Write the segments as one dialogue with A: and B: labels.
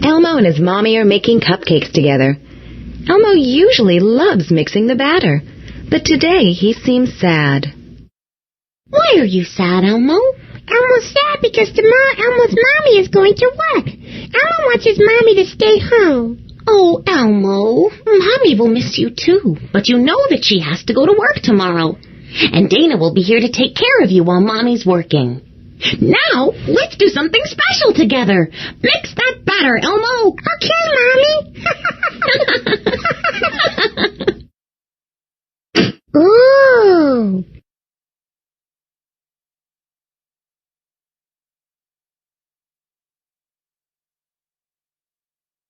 A: Elmo and his mommy are making cupcakes together. Elmo usually loves mixing the batter, but today he seems sad.
B: Why are you sad, Elmo?
C: Elmo's sad because tomorrow Elmo's mommy is going to work. Elmo wants his mommy to stay home.
B: Oh, Elmo, Mommy will miss you too, but you know that she has to go to work tomorrow. And Dana will be here to take care of you while Mommy's working. Now, let's do something special together. Mix that batter, Elmo.
C: Okay, Mommy. Ooh.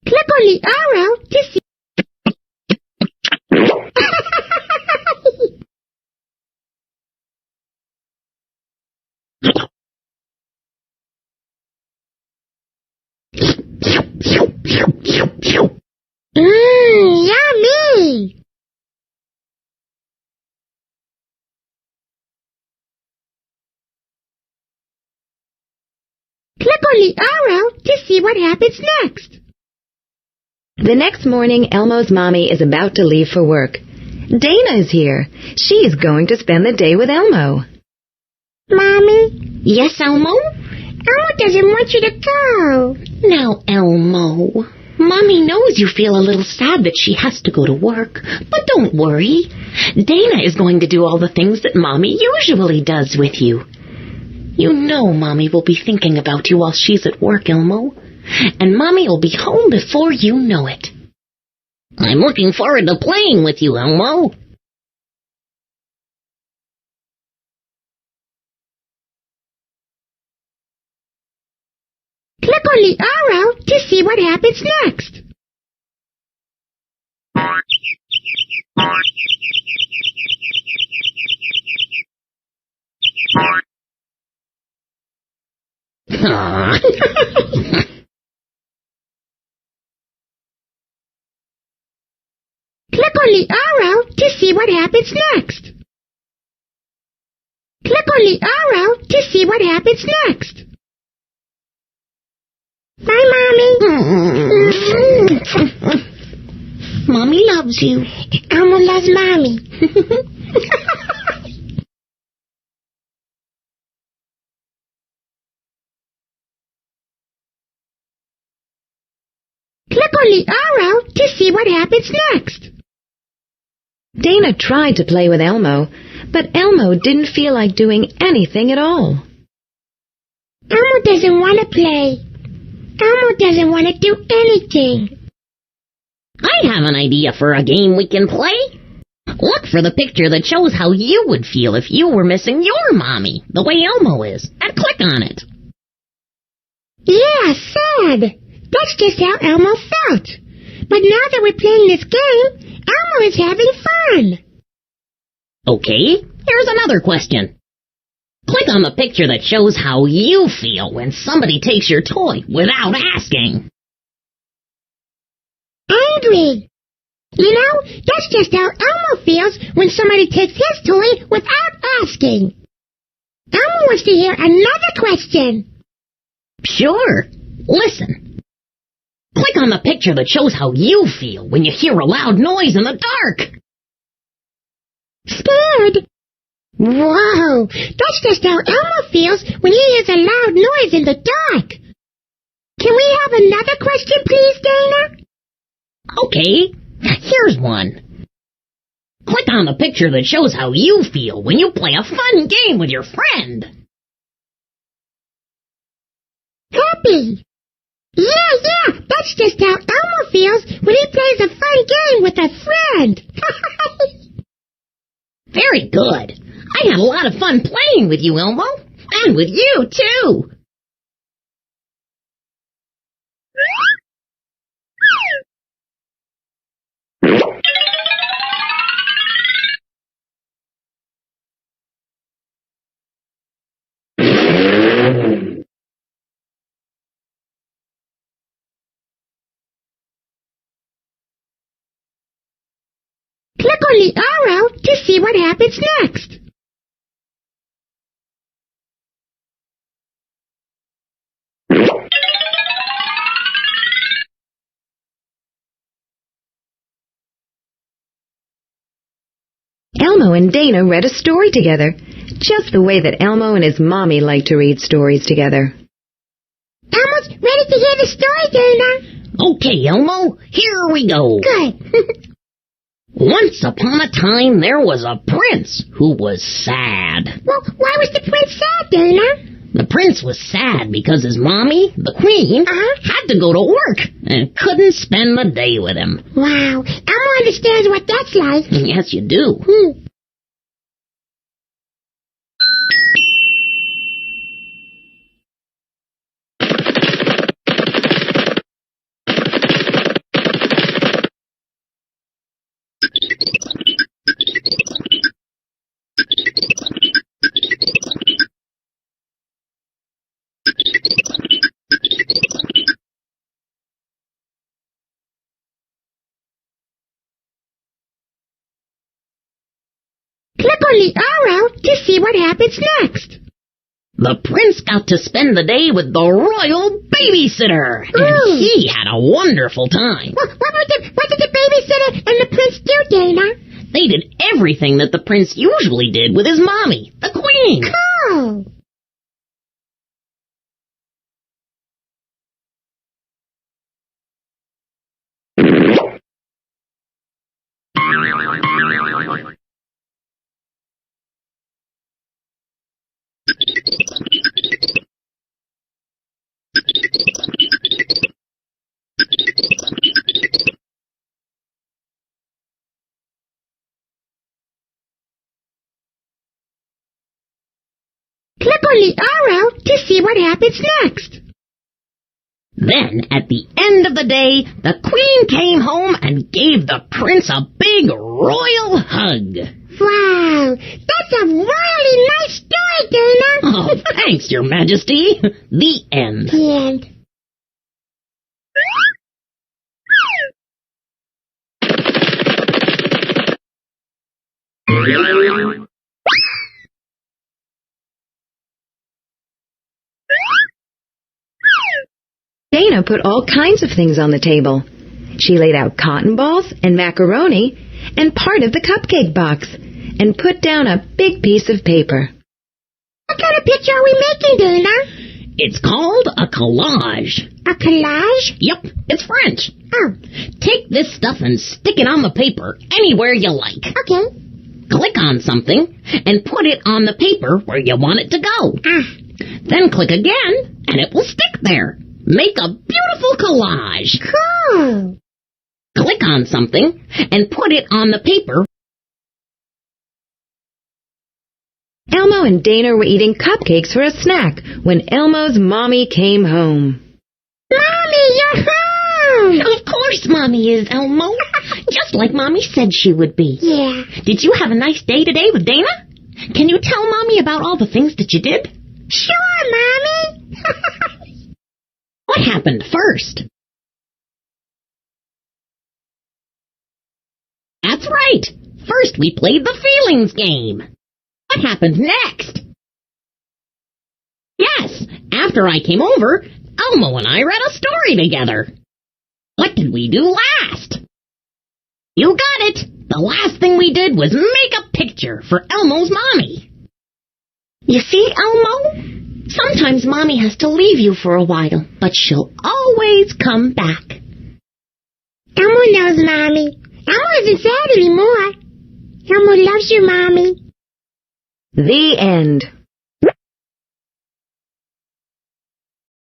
C: Click on the arrow to see. Yummy! Click on the arrow to see what happens next.
A: The next morning, Elmo's mommy is about to leave for work. Dana is here. She's going to spend the day with Elmo.
C: Mommy?
B: Yes, Elmo?
C: Elmo doesn't want you to go.
B: Now, Elmo, Mommy knows you feel a little sad that she has to go to work, but don't worry. Dana is going to do all the things that Mommy usually does with you. You know Mommy will be thinking about you while she's at work, Elmo. And Mommy will be home before you know it. I'm looking forward to playing with you, Elmo.
C: Click on the arrow to see what happens next. Click on the arrow to see what happens next. Click on the arrow to see what happens next. Bye, Mommy.
B: Mommy loves you.
C: Elmo loves Mommy. Click on the arrow to see what happens next.
A: Dana tried to play with Elmo, but Elmo didn't feel like doing anything at all.
C: Elmo doesn't want to play. Elmo doesn't want to do anything.
B: I have an idea for a game we can play. Look for the picture that shows how you would feel if you were missing your Mommy, the way Elmo is, and click on it.
C: Yeah, sad. That's just how Elmo felt. But now that we're playing this game, Elmo is having fun.
B: Okay, here's another question. Click on the picture that shows how you feel when somebody takes your toy without asking.
C: Angry. You know, that's just how Elmo feels when somebody takes his toy without asking. Elmo wants to hear another question.
B: Sure. Listen. Click on the picture that shows how you feel when you hear a loud noise in the dark.
C: Scared. Whoa, that's just how Elmo feels when he hears a loud noise in the dark. Can we have another question, please, Dana?
B: Okay, here's one. Click on the picture that shows how you feel when you play a fun game with your friend.
C: Happy. Yeah, that's just how Elmo feels when he plays a fun game with a friend.
B: Very good. I had a lot of fun playing with you, Elmo. And with you, too.
C: Click on the arrow to see what happens next.
A: Elmo and Dana read a story together, just the way that Elmo and his mommy like to read stories together.
C: Elmo's ready to hear the story, Dana.
B: Okay, Elmo, here we go.
C: Good.
B: Once upon a time, there was a prince who was sad.
C: Well, why was the prince sad, Dana?
B: The prince was sad because his mommy, the queen, had to go to work and couldn't spend the day with him.
C: Wow, Elmo understands what that's like.
B: Yes, you do.
C: Click on the arrow to see what happens next.
B: The prince got to spend the day with the royal babysitter, and he had a wonderful time.
C: What did the babysitter and the prince do, Dana?
B: They did everything that the prince usually did with his mommy, the queen.
C: Cool. Click on the arrow to see what happens next.
B: Then, at the end of the day, the queen came home and gave the prince a big royal hug.
C: Wow, that's a really nice story, Dana.
B: Oh, thanks, Your Majesty. The end.
C: The end.
A: Dana put all kinds of things on the table. She laid out cotton balls and macaroni and part of the cupcake box and put down a big piece of paper.
C: What kind of picture are we making, Dana?
B: It's called a collage.
C: A collage?
B: Yep, it's French.
C: Oh.
B: Take this stuff and stick it on the paper anywhere you like.
C: Okay.
B: Click on something and put it on the paper where you want it to go. Then click again and it will stick there. Make a beautiful collage.
C: Cool.
B: Click on something and put it on the paper.
A: Elmo and Dana were eating cupcakes for a snack when Elmo's mommy came home.
C: Mommy, you're home!
B: Of course Mommy is, Elmo. Just like Mommy said she would be.
C: Yeah.
B: Did you have a nice day today with Dana? Can you tell Mommy about all the things that you did?
C: Sure, Mommy.
B: What happened first? That's right. First we played the feelings game. What happened next? Yes, after I came over, Elmo and I read a story together. What did we do last? You got it. The last thing we did was make a picture for Elmo's mommy. You see, Elmo? Sometimes Mommy has to leave you for a while, but she'll always come back.
C: Elmo knows, Mommy. Elmo isn't sad anymore. Elmo loves you, Mommy.
A: The end.